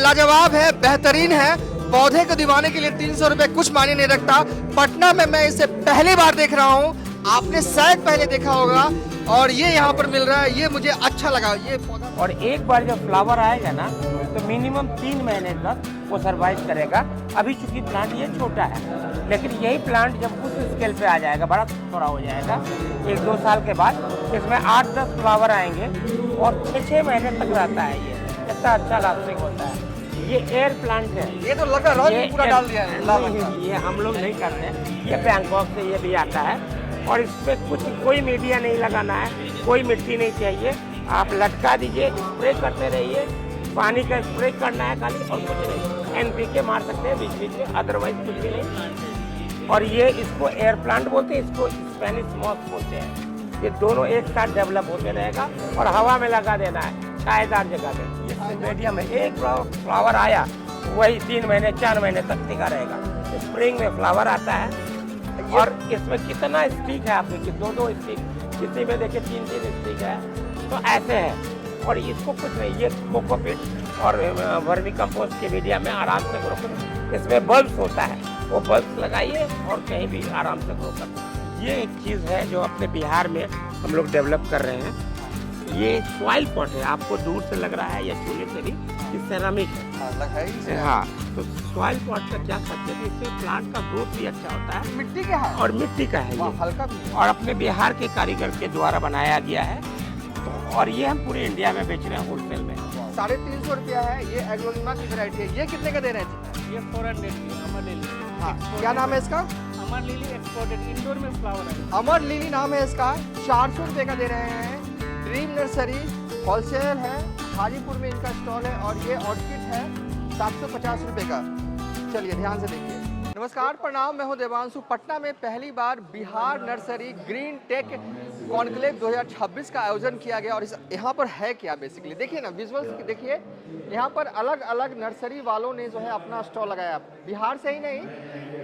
लाजवाब है, बेहतरीन है। पौधे को दीवाने के लिए 300 रुपए कुछ मायने नहीं रखता। पटना में मैं इसे पहली बार देख रहा हूँ, आपने शायद पहले देखा होगा, और ये यहाँ पर मिल रहा है, ये मुझे अच्छा लगा ये पौधा। और एक बार जब फ्लावर आएगा ना तो मिनिमम 3 महीने तक वो सरवाइव करेगा। अभी चूंकि प्लांट ये छोटा है, लेकिन यही प्लांट जब उस स्केल पे आ जाएगा, बड़ा थोड़ा हो जाएगा, 1-2 साल के बाद इसमें 8-10 फ्लावर आएंगे और 6-6 महीने तक रहता है। ये इतना अच्छा लास्टिंग होता है। ये एयर प्लांट है। ये तो लगा रंग पूरा डाल दिया है लाल रंग का। ये हम लोग नहीं करते हैं, ये बैंकॉक से ये भी आता है। और इसमें कोई मीडिया नहीं लगाना है, कोई मिट्टी नहीं चाहिए, आप लटका दीजिए, स्प्रे करते रहिए, पानी का स्प्रे करना है खाली, और कुछ नहीं। NPK मार सकते हैं बीच बीच में, अदरवाइज कुछ भी नहीं। और ये इसको एयर प्लांट बोलते हैं, इसको स्पेनिश मॉस बोलते हैं। ये दोनों एक साथ डेवलप होते रहेगा और हवा में लगा देना है, छायादार जगह पे। मीडियम में एक फ्लावर आया, वही 3 महीने 4 महीने तक टिका रहेगा। स्प्रिंग में फ्लावर आता है। और इसमें कितना स्टिक है, आप देखिए 2-2 स्टिक, किसी में देखिए 3-3 स्टिक है, तो ऐसे है। और इसको कुछ नहीं, ये कोकोपीट और वर्मी कंपोस्ट के मीडिया में आराम से ग्रो करो। इसमें बल्ब्स होता है, वो बल्ब्स लगाइए और कहीं भी आराम से ग्रो करो। ये एक चीज़ है जो अपने बिहार में हम लोग डेवलप कर रहे हैं। ये सॉइल पॉट है, आपको दूर से लग रहा है या छूने से भी, ये सेरामिक है। हाँ, तो सॉइल पॉट का क्या खासियत है, इससे प्लांट का ग्रोथ भी अच्छा होता है। मिट्टी का है और मिट्टी का है ये, हल्का भी है। और अपने बिहार के कारीगर के द्वारा बनाया गया है। तो और ये हम पूरे इंडिया में बेच रहे हैं होलसेल में। 350 रुपया है। ये एग्लोनिमा की वैरायटी है। ये कितने का दे रहे हैं? ये 400 की अमर लिली। हाँ, क्या नाम है इसका? अमर लिली एक्सपोर्टेड, इंडोर में फ्लावर है। अमर लिली नाम है इसका। 400 रुपये का दे रहे हैं। ड्रीम नर्सरी होलसेल है, हाजीपुर में इनका स्टॉल है। और ये ऑर्किड है 750 रुपये का। चलिए ध्यान से देखिए। नमस्कार, प्रणाम, मैं हूं देवांशु। पटना में पहली बार Bihar nursery green tech conclave 2026 का आयोजन किया गया। और यहाँ पर है क्या बेसिकली, देखिए ना विजुअल्स देखिए। यहाँ पर अलग अलग नर्सरी वालों ने जो है अपना स्टॉल लगाया। बिहार से ही नहीं,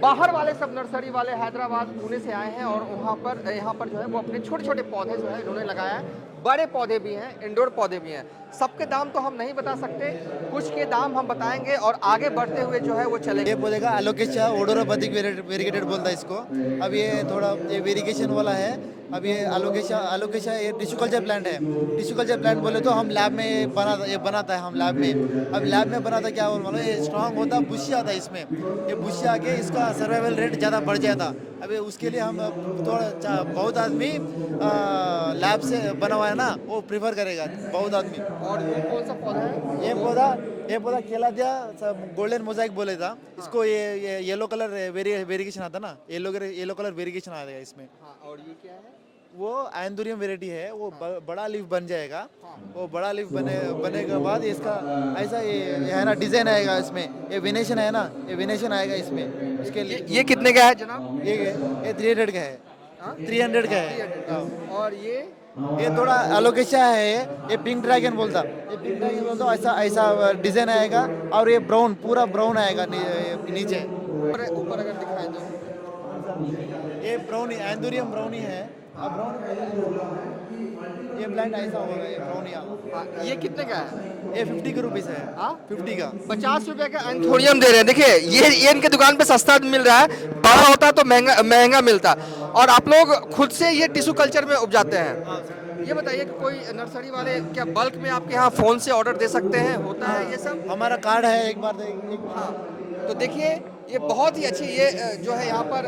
बाहर वाले सब नर्सरी वाले हैदराबाद, पुणे से आए हैं। और वहाँ पर यहाँ पर जो है वो अपने छोटे छोटे पौधे जो है इन्होंने लगाया है। बड़े पौधे भी हैं, इंडोर पौधे भी हैं। सबके दाम तो हम नहीं बता सकते, कुछ के दाम हम बताएंगे और आगे बढ़ते हुए जो है वो चलेंगे। ये बोलेगा एलोकेशिया ओडोरोपैथिक वेरिगेटेड बोलता है इसको। अब ये थोड़ा ये वेरिगेशन वाला है। अब ये एलोकेशिया ये टिश्यू कल्चर प्लांट है। टिश्यू कल्चर प्लांट बोले तो हम लैब में ये बनाता है हम लैब में। अब लैब में बनाता क्या बोल, ये स्ट्रांग होता, बुशी आता है इसमें। ये बुशी आके इसका सर्वाइवल रेट ज़्यादा बढ़ जाता। अभी उसके लिए हम थोड़ा बहुत आदमी लैब से बना हुआ है ना, वो प्रीफर करेगा बहुत आदमी। और ये कौन सा पौधा है? ये पौधा केला दिया गोल्डन मोजाइक बोले था इसको। ये येलो कलर वेरिगेशन आता ना, येलो कलर वेरिगेशन आ जाएगा इसमें। हाँ, और ये क्या है? वो एंथोरियम वेराइटी है। वो बड़ा लीफ बन जाएगा। वो बड़ा लीफ बने के बाद इसका ऐसा ये है ना डिजाइन आएगा इसमें। ये वेनेशन है ना, ये वेनेशन आएगा इसमें। उसके लिए ये कितने का है जनाब? ये 300 का है। 300 का है। हाँ। और ये थोड़ा एलोकेशिया है। ये पिंक ड्रैगन बोलता। ये पिंक ड्रैगन बोलता, ऐसा ऐसा डिजाइन आएगा। और ये ब्राउन, पूरा ब्राउन आएगा नीचे। ऊपर अगर दिखाएं तो ये ब्राउनी एंथोरियम ब्राउनी है। अब ये प्लांट ऐसा होगा, ये ब्राउनिया। ये कितने का है? ये 50 के रुपीस है। हाँ? 50 का। 50 रुपए का एंथोरियम दे रहे हैं। देखिए ये इनके दुकान पे सस्ता मिल रहा है, बड़ा होता तो महंगा मिलता। और आप लोग खुद से ये टिश्यू कल्चर में उपजाते हैं। ये बताइए कि कोई नर्सरी वाले क्या बल्क में आपके यहाँ फोन से ऑर्डर दे सकते हैं? होता है ये सब? हमारा कार्ड है, एक बार हाँ, तो देखिए ये बहुत ही अच्छी, ये जो है यहाँ पर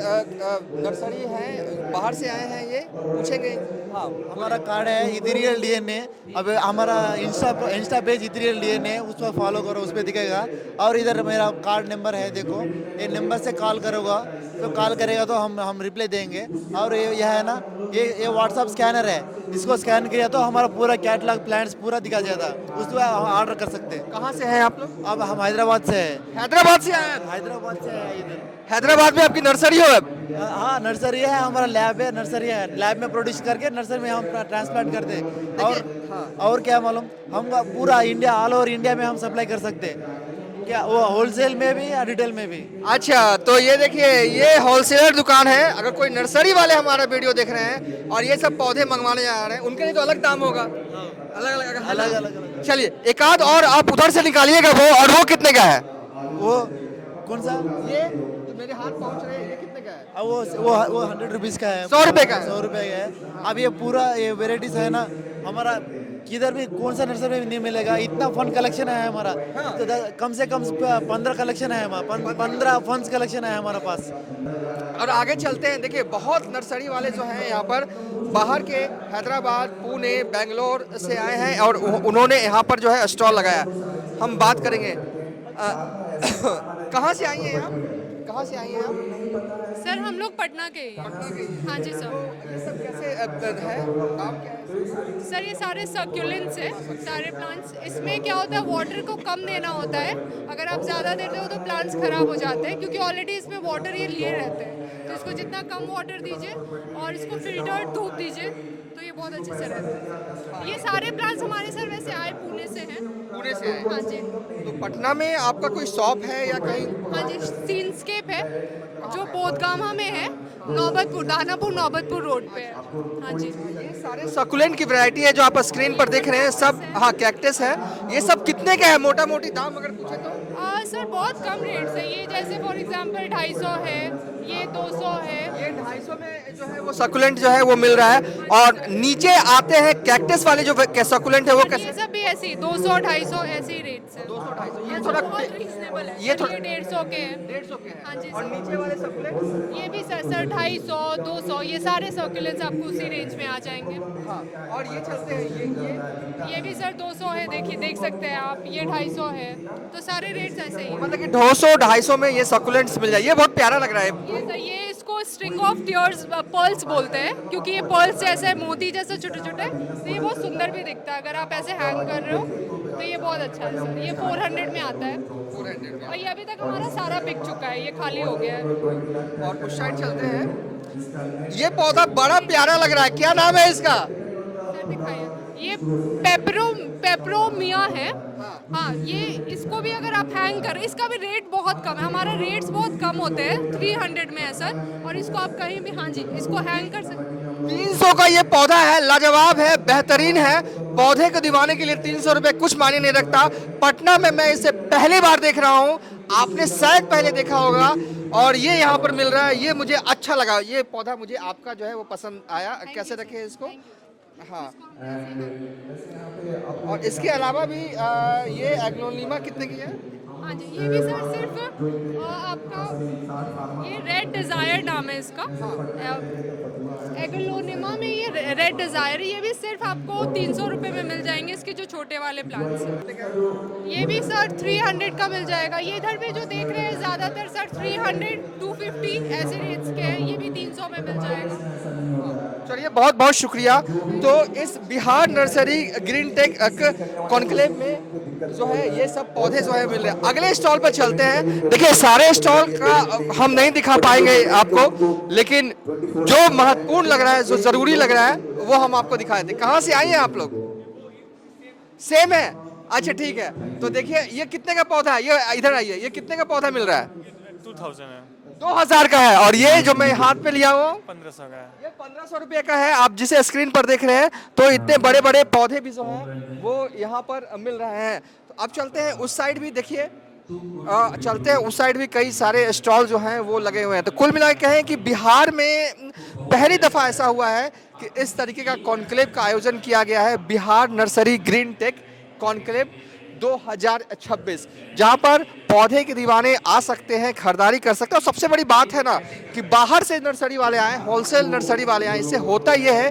नर्सरी है, बाहर से आए हैं, ये पूछेंगे। हाँ, हमारा कार्ड है इथेरियल डीएनए। अब हमारा इंस्टा पेज इथेरियल डीएनए, उस पर फॉलो करो, उस पर दिखेगा। और इधर मेरा कार्ड नंबर है, देखो ये नंबर से कॉल करोगा तो कॉल करेगा तो हम रिप्लाई देंगे। और ये है ना, ये व्हाट्सअप स्कैनर है। इसको स्कैन किया तो हमारा पूरा कैटलॉग प्लांट्स पूरा दिखा जाता है। उस पर ऑर्डर कर सकते हैं। कहाँ से हैं आप लोग? अब हम हैदराबाद से है। हैदराबाद से आए हैं? हैदराबाद से है इधर। हैदराबाद में आपकी नर्सरी हो? हाँ, नर्सरी है, हमारा लैब है, नर्सरी है। लैब में प्रोड्यूस करके नर्सरी में हम ट्रांसप्लांट करते हैं। और क्या मालूम, हम पूरा इंडिया, ऑल ओवर इंडिया में हम सप्लाई कर सकते हैं। क्या वो होलसेल में भी या रिटेल में भी। अच्छा, तो ये देखिए ये होलसेलर दुकान है। अगर कोई नर्सरी वाले हमारा वीडियो देख रहे हैं और ये सब पौधे मंगवाने जा रहे हैं, उनके लिए तो अलग दाम होगा। अलग अलग अलग अलग चलिए एक आध और आप उधर से निकालिएगा वो, और वो कितने का है? वो कौन सा? ये तो मेरे हाथ पहुंच रहे हैं, ये कितने का है? अब वो 100 रुपीज़ का है। 100 रुपए का है? 100 रुपए का है। अब ये पूरा ये वेराइटीज है ना, हमारा किधर भी कौन सा नर्सरी में नहीं मिलेगा, इतना फन कलेक्शन है हमारा। तो कम से कम 15 कलेक्शन है हमारा, 15 फंस कलेक्शन है हमारा पास। और आगे चलते हैं। देखिए बहुत नर्सरी वाले जो हैं यहाँ पर बाहर के हैदराबाद, पुणे, बेंगलोर से आए हैं और उन्होंने यहाँ पर जो है स्टॉल लगाया। हम बात करेंगे कहाँ से आई हैं आप? कहाँ से आई हैं आप? सर हम लोग पटना के ही हैं। हाँ जी सर। ये सब कैसे है? आप क्या है? सर ये सारे सक्यूलेंट्स हैं, सारे प्लांट्स। इसमें क्या होता है, वाटर को कम देना होता है। अगर आप ज़्यादा देते हो तो प्लांट्स खराब हो जाते हैं, क्योंकि ऑलरेडी इसमें वाटर ये लिए रहते हैं। तो इसको जितना कम वाटर दीजिए और इसको फिल्टर धूप दीजिए तो ये बहुत अच्छे से रहता है। ये सारे प्लांट्स हमारे सर वैसे आए पुणे से हैं। पुणे से आए? हाँ जी। तो पटना में आपका कोई शॉप है या कहीं? हाँ जी, सीनस्केप है जो बोधगामा में है, नौबतपुर, दानापुर नौबतपुर रोड पे है। हाँ जी। ये सारे सकुलेंट की वैरायटी है जो आप स्क्रीन पर देख रहे हैं सब। हाँ, कैक्टस है। ये सब कितने का है मोटा मोटी दाम अगर पूछे तो? सर बहुत कम रेट है ये। जैसे फॉर एग्जांपल 250 है, ये 200 है। ये 250 में जो है वो सकुलेंट जो है वो मिल रहा है। और नीचे आते हैं कैक्टस वाले जो सकुलेंट है वो कैसे? ये सब भी ऐसे ही 200 250 ऐसे ही रेट्स है। 200 250 ये ये थोड़ा बहुत रीजनेबल है। ये ये थोड़ा 150 के हैं। 150 के हैं। हाँ जी और सर। नीचे वाले सकुलेंट? ये भी सर 250 200 ये सारे सर्कुलेंट्स आपको उसी रेंज में आ जाएंगे। हाँ, और ये चलते हैं ये भी सर 200 है, देखिए देख सकते हैं आप। ये 250 है, तो सारे रेट्स ऐसे ही हैं। मतलब कि 200 250 में ये सकुलेंट्स मिल जाए। ये बहुत प्यारा लग रहा है। ये इसको स्ट्रिंग ऑफ टीयर्स पर्ल्स बोलते हैं, क्योंकि ये पर्ल्स जैसे है, मोती जैसे छोटे छोटे। तो ये बहुत सुंदर भी दिखता है अगर आप ऐसे हैंग कर रहे हो, तो ये बहुत अच्छा है सर। ये 400 में आता है। 400 में। और ये अभी तक हमारा सारा बिक चुका है, ये खाली हो गया है। और उस साइड चलते हैं। ये पौधा बड़ा प्यारा लग रहा है, क्या नाम है इसका? सर दिखाइए। ये पेपरोमिया है। हाँ, ये इसको भी अगर आप हैंग करें, इसका भी रेट बहुत कम है। हमारा रेट्स बहुत कम होते हैं, 300 में है सर। और इसको आप कहीं भी, हाँ जी, इसको हैंग कर सकते। 300 का ये पौधा है, लाजवाब है, बेहतरीन है। पौधे को दिवाने के लिए 300 रुपए कुछ मायने नहीं रखता। पटना में मैं इसे पहली बार देख रहा हूँ, आपने शायद पहले देखा होगा। और ये यहाँ पर मिल रहा है, ये मुझे अच्छा लगा। ये पौधा मुझे आपका जो है वो पसंद आया। कैसे रखे इसको? हाँ। और इसके अलावा भी ये एग्नोनिमा कितने की है? हाँ जी, ये भी सर सिर्फ आपका ये रेड डिज़ायर नाम है इसका। एग्लोनिमा में ये रेड डिज़ायर, ये भी सिर्फ आपको 300 रुपये में मिल जाएंगे। इसके जो छोटे वाले प्लांट्स हैं ये भी सर 300 का मिल जाएगा। ये इधर भी जो देख रहे हैं ज़्यादातर सर 300 250 ऐसे रेट्स के हैं। ये भी 300 में मिल जाएगा। चलिए बहुत बहुत शुक्रिया। तो इस Bihar nursery green tech conclave में जो है ये सब पौधे जो है मिल रहे हैं। अगले स्टॉल पर चलते हैं। देखिए सारे स्टॉल का हम नहीं दिखा पाएंगे आपको, लेकिन जो महत्वपूर्ण लग रहा है, जो जरूरी लग रहा है, वो हम आपको दिखा देते हैं। कहाँ से आए हैं आप लोग? सेम है? अच्छा ठीक है। तो देखिए ये कितने का पौधा है? ये इधर आइए, ये कितने का पौधा मिल रहा है? 2000 है। 2000 का है। और ये जो मैं हाथ पे लिया हूँ 1500 का है। ये 1500 रुपए का है। आप जिसे स्क्रीन पर देख रहे हैं, तो इतने बड़े बड़े पौधे भी जो हैं वो यहाँ पर मिल रहे हैं। तो अब चलते हैं उस साइड भी, देखिए चलते हैं उस साइड भी कई सारे स्टॉल जो हैं वो लगे हुए हैं। तो कुल मिला के कहें कि बिहार में पहली दफ़ा ऐसा हुआ है कि इस तरीके का कॉन्क्लेव का आयोजन किया गया है, Bihar nursery green tech conclave 2026, जहां पर पौधे के दीवाने आ सकते हैं, खरीदारी कर सकते हैं। और सबसे बड़ी बात है ना कि बाहर से नर्सरी वाले आए, होलसेल नर्सरी वाले आए। इससे होता यह है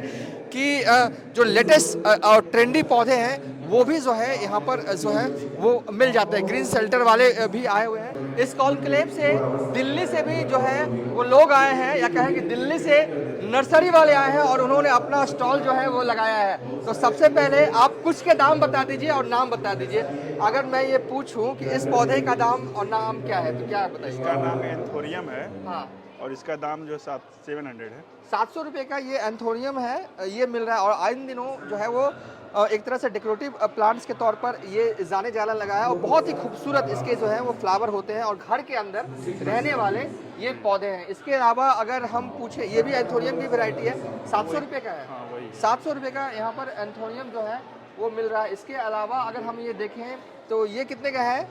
कि जो लेटेस्ट और ट्रेंडी पौधे हैं वो भी जो है यहाँ पर जो है वो मिल जाते हैं। ग्रीन शेल्टर वाले भी आए हुए हैं। इस कॉन्क्लेव से दिल्ली से भी जो है वो लोग आए हैं, या कहें कि दिल्ली से नर्सरी वाले आए हैं और उन्होंने अपना स्टॉल जो है वो लगाया है। तो सबसे पहले आप कुछ के दाम बता दीजिए और नाम बता दीजिए। अगर मैं ये पूछूं कि इस पौधे का दाम और नाम क्या है तो क्या बताइए? इसका नाम एंथोरियम है। हाँ, और इसका दाम जो 700 है। 700 रुपये का ये एंथोरियम है, ये मिल रहा है। और आइन दिनों जो है वो एक तरह से डेकोरेटिव प्लांट्स के तौर पर ये जाने जाला लगा है। और बहुत ही खूबसूरत इसके जो है वो फ्लावर होते हैं और घर के अंदर रहने वाले ये पौधे हैं। इसके अलावा अगर हम पूछे, ये भी एंथोरियम की वैरायटी है, 700 रुपये का है। हाँ वही। 700 रुपये का यहाँ पर एंथोरियम जो है वो मिल रहा है। इसके अलावा अगर हम ये देखें तो ये कितने का है?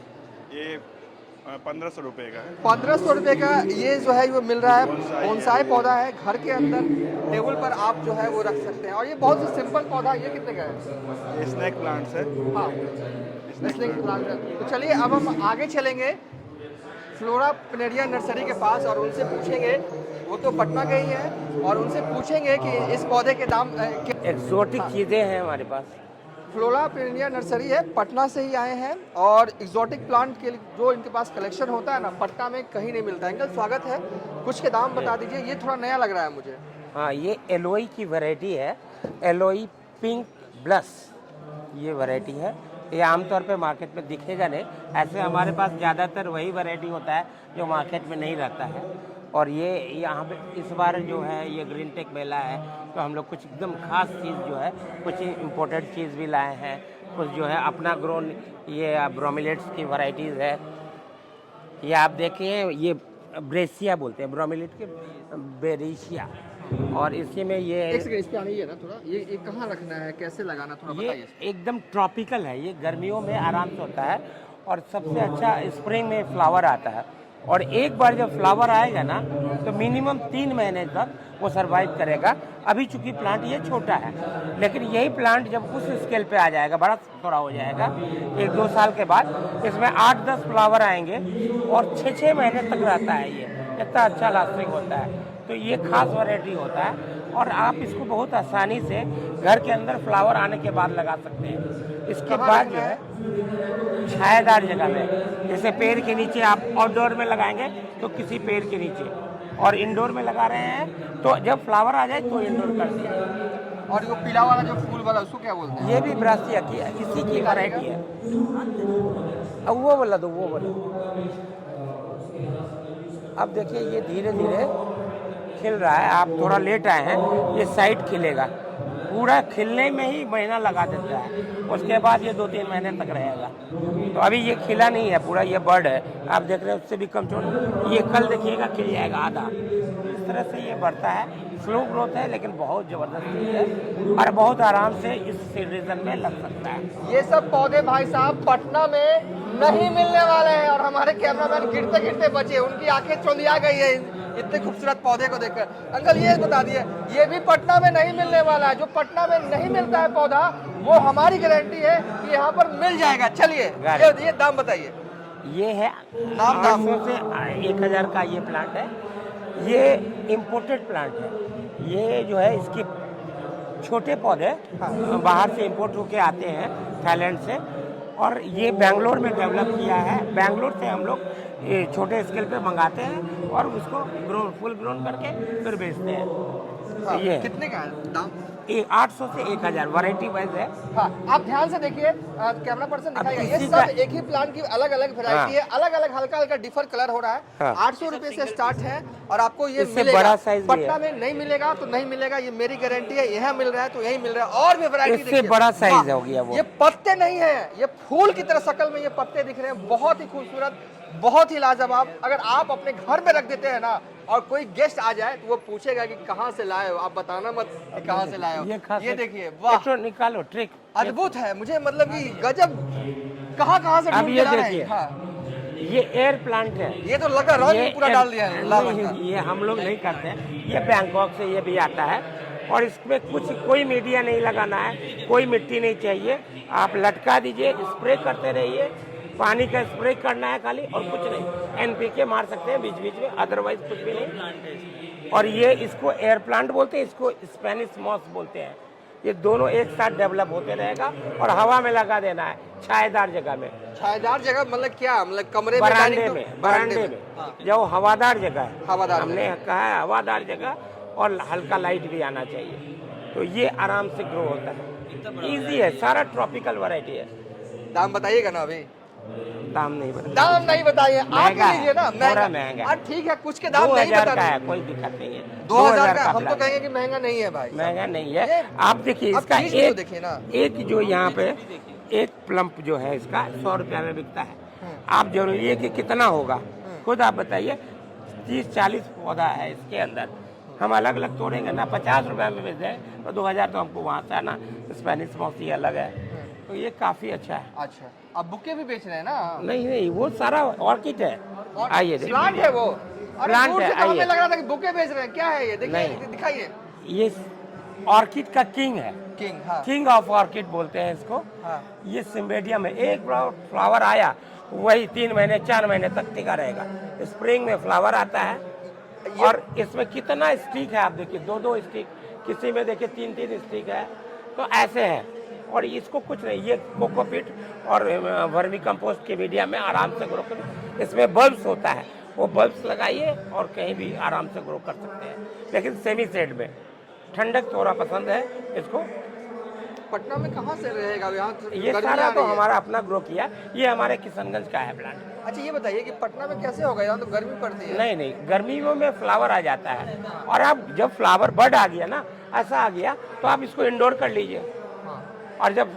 ये 1500 रुपये का है। 1500 रुपये का ये जो है वो मिल रहा है। बोनसाई बोनसाई पौधा है, घर के अंदर टेबल पर आप जो है वो रख सकते हैं। और ये बहुत ही सिंपल पौधा, ये कितने का है? ये स्नैक प्लांट्स है। हाँ, स्नेक प्लांट है। तो चलिए अब हम आगे चलेंगे फ्लोरा प्नेरिया नर्सरी के पास और उनसे पूछेंगे, वो तो पटना के ही है, और उनसे पूछेंगे कि इस पौधे के दाम एक्सोटिक चीज़ें हैं हमारे पास। फ्लोरा प्नेरिया नर्सरी है, पटना से ही आए हैं और एक्सोटिक प्लांट के जो इनके पास कलेक्शन होता है ना, पटना में कहीं नहीं मिलता है। अंकल स्वागत है, कुछ के दाम बता दीजिए, ये थोड़ा नया लग रहा है मुझे। हाँ, ये एलोई की वैरायटी है, एलोई पिंक ब्लस ये वैरायटी है। ये आमतौर पे मार्केट में दिखेगा नहीं, ऐसे हमारे पास ज़्यादातर वही वैरायटी होता है जो मार्केट में नहीं रहता है। और ये यहाँ पे इस बार जो है ये ग्रीन टेक मेला है, तो हम लोग कुछ एकदम खास चीज़ जो है, कुछ इम्पोर्टेड चीज़ भी लाए हैं, कुछ जो है अपना ग्रोन ये ब्रोमिलेट्स की वैरायटीज़ है। ये आप देखिए, ये ब्रेसिया बोलते हैं, ब्रोमिलेट के बेरेशिया। और इसी में ये एक सेकंड, इस पे आनी है ना थोड़ा, ये कहाँ रखना है, कैसे लगाना, थोड़ा ये बताइए। एकदम ट्रॉपिकल है, ये गर्मियों में आराम से होता है और सबसे अच्छा स्प्रिंग में फ्लावर आता है। और एक बार जब फ्लावर आएगा ना तो मिनिमम 3 महीने तक वो सरवाइव करेगा। अभी चूंकि प्लांट ये छोटा है, लेकिन यही प्लांट जब उस स्केल पे आ जाएगा, बड़ा थोड़ा हो जाएगा, 1-2 साल के बाद इसमें 8-10 फ्लावर आएंगे और 6-6 महीने तक रहता है। ये इतना अच्छा लास्टिंग होता है। तो ये खास वैरायटी होता है और आप इसको बहुत आसानी से घर के अंदर फ्लावर आने के बाद लगा सकते हैं। इसके बाद जो है छायादार जगह में, जैसे पेड़ के नीचे आप आउटडोर में लगाएंगे तो किसी पेड़ के नीचे, और इंडोर में लगा रहे हैं तो जब फ्लावर आ जाए तो इंडोर कर दीजिए। और जो पीला वाला जो फूल वाला उसको क्या बोलते हैं? ये भी ब्रासिया की इसी की वैरायटी है। अब वो बोला दो, वो बोला। अब देखिए ये धीरे धीरे खिल रहा है, आप थोड़ा लेट आए हैं, ये साइड खिलेगा, पूरा खिलने में ही महीना लगा देता है, उसके बाद ये 2-3 महीने तक रहेगा। तो अभी ये खिला नहीं है पूरा, ये बर्ड है, आप देख रहे हैं, उससे भी कम छोड़, ये कल देखिएगा खिल जाएगा आधा। इस तरह से ये बढ़ता है, स्लो ग्रोथ है लेकिन बहुत ज़बरदस्त है और बहुत आराम से इस सीजन में लग सकता है। ये सब पौधे भाई साहब पटना में नहीं मिलने वाले हैं और हमारे कैमरामैन गिरते गिरते बचे, उनकी आंखें चौंधिया गई है इतने खूबसूरत पौधे को देखकर। अंकल ये बता दिए, ये भी पटना में नहीं मिलने वाला है, जो पटना में नहीं मिलता है पौधा वो हमारी गारंटी है कि यहाँ पर मिल जाएगा। चलिए ये दाम बताइए। ये है दाम 800 से 1000 का ये प्लांट है। ये इम्पोर्टेड प्लांट है, ये जो है इसके छोटे पौधे बाहर से इंपोर्ट होके आते हैं थाईलैंड से, और ये बेंगलोर में डेवलप किया है। बेंगलोर से हम लोग ये छोटे स्केल पे मंगाते हैं और उसको फुल ग्रोन करके फिर बेचते हैं। ये कितने का है दाम? 800 से 1000 वैरायटी वाइज है। हाँ, आप ध्यान से देखिए, कैमरा पर्सन दिखाएगा, ये इसी सब का- एक ही प्लांट की अलग अलग वैरायटी है, अलग अलग हल्का हल्का डिफर कलर हो रहा है। हाँ। 800 रुपए से स्टार्ट है और आपको ये इससे मिलेगा। बड़ा साइज भी पटना है। में नहीं मिलेगा तो नहीं मिलेगा, ये मेरी गारंटी है। यहाँ मिल रहा है तो यही मिल रहा है। और भी वैरायटी इससे बड़ा साइज हो गया वो। ये पत्ते नहीं है, ये फूल की तरह शक्ल में ये पत्ते दिख रहे हैं, बहुत ही खूबसूरत, बहुत ही लाजवाब। अगर आप अपने घर में रख देते हैं ना और कोई गेस्ट आ जाए तो वो पूछेगा कि कहाँ से लाए हो, आप बताना मत कि कहाँ से लाए हो। ये देखिए, वाह, तो निकालो ट्रिक, अद्भुत है। मुझे मतलब कि गजब, कहाँ से अब ढूंढ ये के ला रहे देखिए। हैं। हाँ, ये एयर प्लांट है। ये तो लगा रंग पूरा डाल दिया है लाल रंग का। ये हम लोग नहीं करते हैं, ये बैंकॉक से ये भी आता है और इसमें कोई मीडिया नहीं लगाना है, कोई मिट्टी नहीं चाहिए, आप लटका दीजिए, स्प्रे करते रहिए, पानी का स्प्रे करना है खाली और कुछ नहीं। NPK मार सकते हैं बीच बीच में, अदरवाइज कुछ भी नहीं। और ये इसको एयर प्लांट बोलते हैं, इसको स्पेनिश मॉस बोलते हैं। ये दोनों एक साथ डेवलप होते रहेगा और हवा में लगा देना है, छायादार जगह में। छायादार जगह मतलब क्या, मतलब कमरे में, बरांडे डाइनिंग में, बरांडे में हाँ। जो हवादार जगह है, हवादार हमने कहा है हवादार जगह, और हल्का लाइट भी आना चाहिए, तो ये आराम से ग्रो होता है। इजी है, सारा ट्रॉपिकल वैरायटी है। दाम बताइएगा ना अभी? दाम नहीं बता, दाम नहीं बताइए, आप महंगा ही लीजिए ना। है, थोड़ा महंगा है। ठीक है, कुछ के दाम नहीं 2000 बता का रहे। है, कोई दिक्कत नहीं है। 2000 का हम तो प्लान। कहेंगे कि महंगा नहीं है भाई। महंगा नहीं है। ये- आप देखिए आप इसका चीज़ भी तो एक देखिए ना। एक जो यहाँ पे एक प्लम्प जो है इसका 100 रुपया में बिकता है। आप जरूरी है कि कितना होगा खुद आप बताइए। 30-40 पौधा है इसके अंदर, हम अलग अलग तोड़ेंगे ना, 50 रुपया में बेच दें तो 2000 तो हमको वहाँ से आना। स्पेनिश मॉस ये अलग है, तो ये काफ़ी अच्छा है। अच्छा, अब बुके भी बेच रहे हैं ना? नहीं नहीं, वो सारा ऑर्किड है। आइए देखिए। प्लांट है वो। अरे प्लांट दूर है, से तो हमें आइए। लग रहा था कि बुके बेच रहे हैं। क्या है ये? देखिए, नहीं। दिखाइए। ये ऑर्किड का किंग है, किंग, हाँ। किंग ऑफ ऑर्किड बोलते हैं इसको। हाँ। ये सिम्बेडिया में एक फ्लावर आया वही 3 महीने 4 महीने तक टिका रहेगा। स्प्रिंग में फ्लावर आता है और इसमें कितना स्टिक है आप देखिए, 2-2 स्टिक, किसी में देखिए 3-3 स्टिक है। तो ऐसे है, और इसको कुछ नहीं, ये कोकोपीट और वर्मी कंपोस्ट के मीडिया में आराम से ग्रो कर। इसमें बल्ब्स होता है, वो बल्ब्स लगाइए और कहीं भी आराम से ग्रो कर सकते हैं, लेकिन सेमी शेड में। ठंडक थोड़ा पसंद है इसको। पटना में कहाँ से रहेगा यहाँ? ये गर्मी सारा आ तो रही है। हमारा अपना ग्रो किया, ये हमारे किशनगंज का है प्लांट। अच्छा, ये बताइए कि पटना में कैसे होगा? यहाँ तो गर्मी पड़ती है। नहीं नहीं, गर्मियों में फ्लावर आ जाता है, और आप जब फ्लावर बड आ गया ना, ऐसा आ गया, तो आप इसको इंडोर कर लीजिए, हाँ। और जब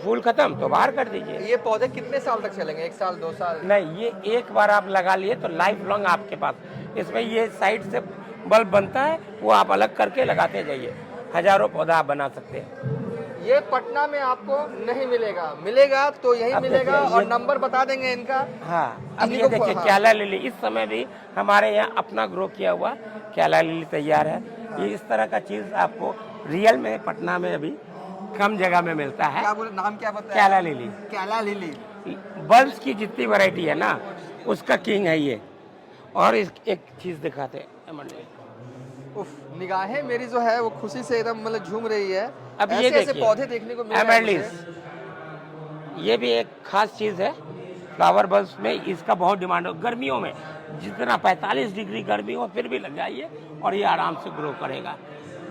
फूल खत्म तो बाहर कर दीजिए। ये पौधे कितने साल तक चलेंगे? 1 साल, 2 साल? नहीं, ये एक बार आप लगा लिए तो लाइफ लॉन्ग आपके पास। इसमें ये साइड से बल्ब बनता है, वो आप अलग करके लगाते जाइए, हजारों पौधा आप बना सकते हैं। ये पटना में आपको नहीं मिलेगा, मिलेगा तो यही अब मिलेगा। देखिए, और ये- नंबर बता देंगे इनका। हाँ, अब किसी ये को- देखिए हाँ। क्याला लिली, इस समय भी हमारे यहाँ अपना ग्रो किया हुआ क्याला लिली तैयार है। ये इस तरह का चीज़ आपको रियल में पटना में अभी कम जगह में मिलता है। क्या बोले, नाम क्या बताया? क्याला लिली। क्याला लिली। बल्ब्स की जितनी वैरायटी है ना, उसका किंग है ये। और एक चीज़ दिखाते हैं मंडली। उफ, निगाहें मेरी जो है वो खुशी से एकदम मतलब झूम रही है। अब ये ऐसे देखिए, पौधे देखने को मिल रहे हैं एमेरलिस, मुझे। ये भी एक खास चीज़ है। फ्लावर बल्ब्स में इसका बहुत डिमांड है। गर्मियों में जितना 45 डिग्री गर्मी हो फिर भी लग जाइए और ये आराम से ग्रो करेगा।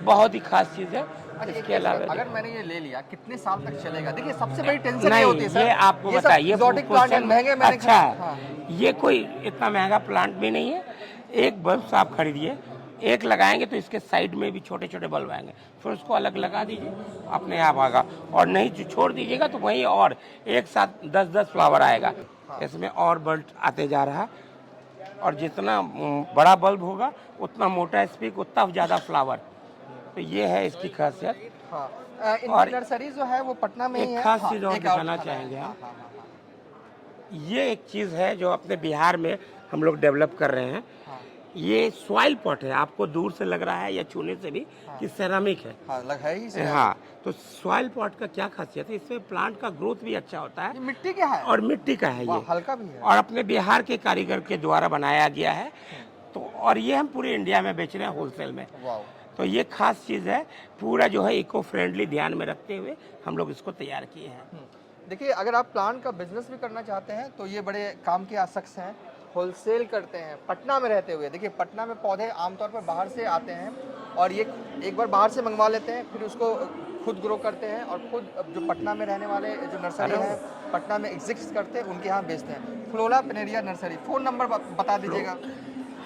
बहुत ही खास चीज़ है। अच्छा, इसके अलावा अगर मैंने ये ले लिया, कितने साल तक चलेगा? देखिए, सबसे बड़ी टेंशन ये नहीं, होती है सर, ये आपको बताइए, एक्सोटिक प्लांट है, महंगे मैंने अच्छा है। हाँ। ये कोई इतना महंगा प्लांट भी नहीं है। एक बल्ब आप खरीदिए, एक लगाएंगे तो इसके साइड में भी छोटे छोटे बल्ब आएंगे, फिर उसको अलग लगा दीजिए, अपने आप आएगा। और नहीं जो छोड़ दीजिएगा तो वहीं और एक साथ 10-10 फ्लावर आएगा। इसमें और बल्ब आते जा रहा है, और जितना बड़ा बल्ब होगा उतना मोटा स्पीक, उतना ज़्यादा फ्लावर। तो ये है इसकी खासियत। हाँ। और इनकी नर्सरी जो है वो पटना में ही एक है। खास हाँ, चीज़ और एक दिखाना हाँ, चाहेंगे हाँ, हम। हाँ, हाँ, हाँ। ये एक चीज़ है जो अपने बिहार में हम लोग डेवलप कर रहे हैं। हाँ। ये सॉइल पॉट है, आपको दूर से लग रहा है या छूने से भी कि सेरामिक है। हाँ, लग है ही सर। हाँ, तो सॉइल पॉट का क्या खासियत है, इसमें प्लांट का ग्रोथ भी अच्छा होता ये है, मिट्टी क्या है? और मिट्टी का है वाह, ये, हल्का भी है। और अपने बिहार के कारीगर के द्वारा बनाया गया है। तो और ये हम पूरे इंडिया में बेच रहे हैं होलसेल में। वाह। तो ये खास चीज़ है, पूरा जो है इको फ्रेंडली ध्यान में रखते हुए हम लोग इसको तैयार किए हैं। देखिए, अगर आप प्लांट का बिजनेस भी करना चाहते हैं तो ये बड़े काम के शख्स हैं, होलसेल करते हैं पटना में रहते हुए। देखिए, पटना में पौधे आमतौर पर बाहर से आते हैं, और ये एक बार बाहर से मंगवा लेते हैं, फिर उसको खुद ग्रो करते हैं, और खुद जो पटना में रहने वाले जो नर्सरी है पटना में एग्जिस्ट करते हैं, उनके यहाँ बेचते हैं। फ्लोरा पेनेरिया नर्सरी। फ़ोन नंबर बता दीजिएगा।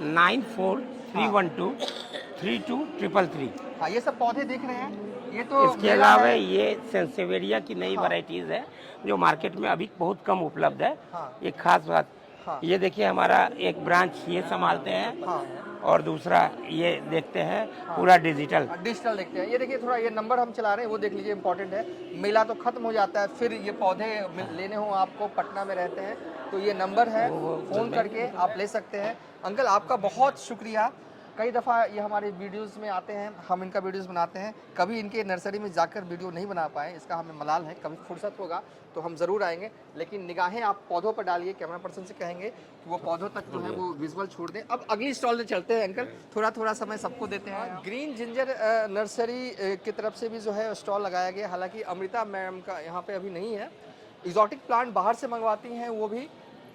9431232333। हाँ, ये सब पौधे देख रहे हैं, ये तो इसके मेरा अलावा है। ये सेंसेवेरिया की नई वैरायटीज है जो मार्केट में अभी बहुत कम उपलब्ध है। हाँ। एक खास बात, हाँ। ये देखिए हमारा एक ब्रांच ये संभालते हैं, हाँ। और दूसरा ये देखते हैं पूरा डिजिटल। डिजिटल देखते हैं। ये देखिए, थोड़ा ये नंबर हम चला रहे हैं, वो देख लीजिए, इंपॉर्टेंट है। मेला तो खत्म हो जाता है, फिर ये पौधे लेने हो आपको, पटना में रहते हैं तो ये नंबर है, फ़ोन करके आप ले सकते हैं। अंकल, आपका बहुत शुक्रिया। कई दफ़ा ये हमारे वीडियोस में आते हैं, हम इनका वीडियोस बनाते हैं, कभी इनके नर्सरी में जाकर वीडियो नहीं बना पाए, इसका हमें मलाल है। कभी फुर्सत होगा तो हम ज़रूर आएंगे, लेकिन निगाहें आप पौधों पर डालिए। कैमरा पर्सन से कहेंगे कि वो पौधों तक जो है वो विजुअल छोड़ दें। अब अगली स्टॉल में चलते हैं अंकल, थोड़ा थोड़ा समय सबको देते हैं। ग्रीन जिंजर नर्सरी की तरफ से भी जो है स्टॉल लगाया गया, हालांकि अमृता मैम का यहाँ पे अभी नहीं है। एग्जॉटिक प्लांट बाहर से मंगवाती हैं, वो भी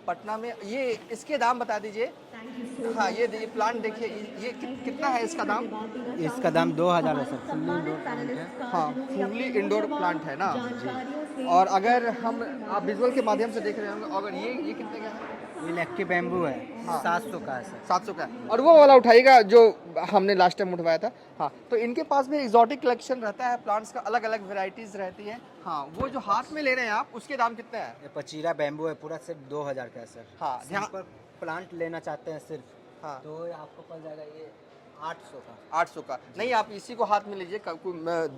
पटना में। ये इसके दाम बता दीजिए। हाँ, ये प्लांट देखिए, ये कितना है इसका दाम? इसका दाम 2000 है सर, फुल्ली इंडोर प्लांट है। हाँ, फुल्ली इंडोर प्लांट है ना। और अगर हम आप विजुअल के माध्यम से देख रहे होंगे, अगर ये कितने का है? इलेक्ट्रिक बैम्बू है, हाँ। 700 का है सर। 700 का है। और वो वाला उठाइएगा जो हमने लास्ट टाइम उठवाया था। हाँ, तो इनके पास भी एग्जॉटिक कलेक्शन रहता है, प्लांट्स का अलग अलग वेराइटीज रहती है। हाँ, वो जो हाथ में ले रहे हैं आप, उसके दाम कितने हैं? ये पचीरा बैम्बू है, पूरा सिर्फ 2000 का है सर। हाँ, ध्यान- सिंपल प्लांट लेना चाहते हैं सिर्फ, हाँ, तो आपको पड़ जाएगा ये 800 का। 800 का। नहीं, आप इसी को हाथ में लीजिए।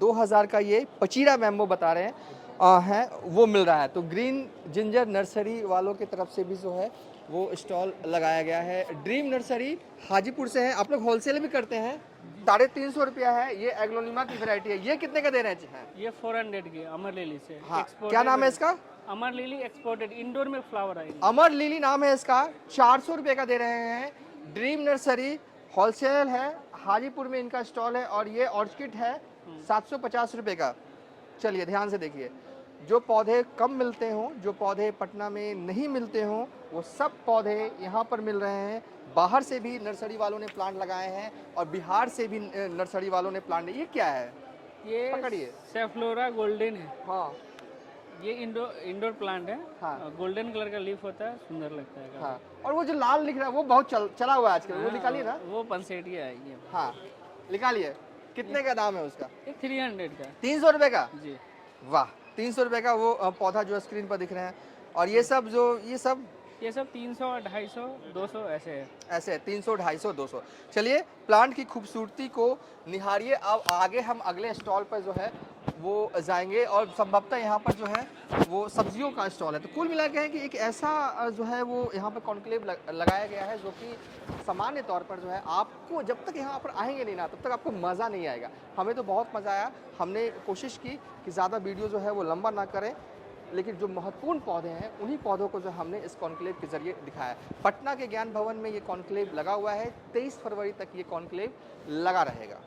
2000 का ये पचीरा बैम्बो बता रहे हैं। है वो मिल रहा है। तो ग्रीन जिंजर नर्सरी वालों की तरफ से भी जो है वो स्टॉल लगाया गया है। ड्रीम नर्सरी हाजीपुर से है। आप लोग होलसेल भी करते हैं। 350 रुपया है। ये एग्लोनिमा की वैरायटी है। ये कितने का दे रहे हैं? ये 400 की अमर लिली से। हाँ, Exported क्या नाम है इसका? अमर लिली एक्सपोर्टेड, इंडोर में फ्लावर आएगी। अमर लिली नाम है इसका। 400 रुपये का दे रहे हैं। ड्रीम नर्सरी होलसेल है, हाजीपुर में इनका स्टॉल है। और ये ऑर्किड है 750 रुपये का। चलिए ध्यान से देखिए, जो पौधे कम मिलते हों, जो पौधे पटना में नहीं मिलते हों, वो सब पौधे यहाँ पर मिल रहे हैं। बाहर से भी नर्सरी वालों ने प्लांट लगाए हैं और बिहार से भी नर्सरी वालों ने प्लांट। ये क्या है? ये पकड़िए। सेफ्लोरा गोल्डन है। हाँ ये इंडोर प्लांट है। हाँ। गोल्डन कलर का लीफ होता है, सुंदर लगता है। हाँ, और वो जो लाल लिख रहा है वो बहुत चला हुआ है आजकल। वो निकालिए ना। वो पंसेटिया है ये। हाँ निकालिए। कितने का दाम है उसका? ये 300 का। 300 रुपये का? जी। वाह, 300 रुपये का वो पौधा जो स्क्रीन पर दिख रहे हैं। और ये सब 300, 250, 200 ऐसे है। ऐसे 300, 250, 200। चलिए प्लांट की खूबसूरती को निहारिए। अब आगे हम अगले स्टॉल पर जो है वो जाएंगे और संभवतः यहाँ पर जो है वो सब्जियों का स्टॉल है। तो कुल मिला के है कि एक ऐसा जो है वो यहाँ पर कॉन्क्लेव लगाया गया है जो कि सामान्य तौर पर जो है आपको जब तक यहाँ पर आएंगे नहीं ना तब तक आपको मज़ा नहीं आएगा। हमें तो बहुत मज़ा आया। हमने कोशिश की कि ज़्यादा वीडियो जो है वो लंबा ना करें, लेकिन जो महत्वपूर्ण पौधे हैं उन्हीं पौधों को जो हमने इस कॉन्क्लेव के जरिए दिखाया। पटना के ज्ञान भवन में ये कॉन्क्लेव लगा हुआ है। 23 फरवरी तक ये कॉन्क्लेव लगा रहेगा।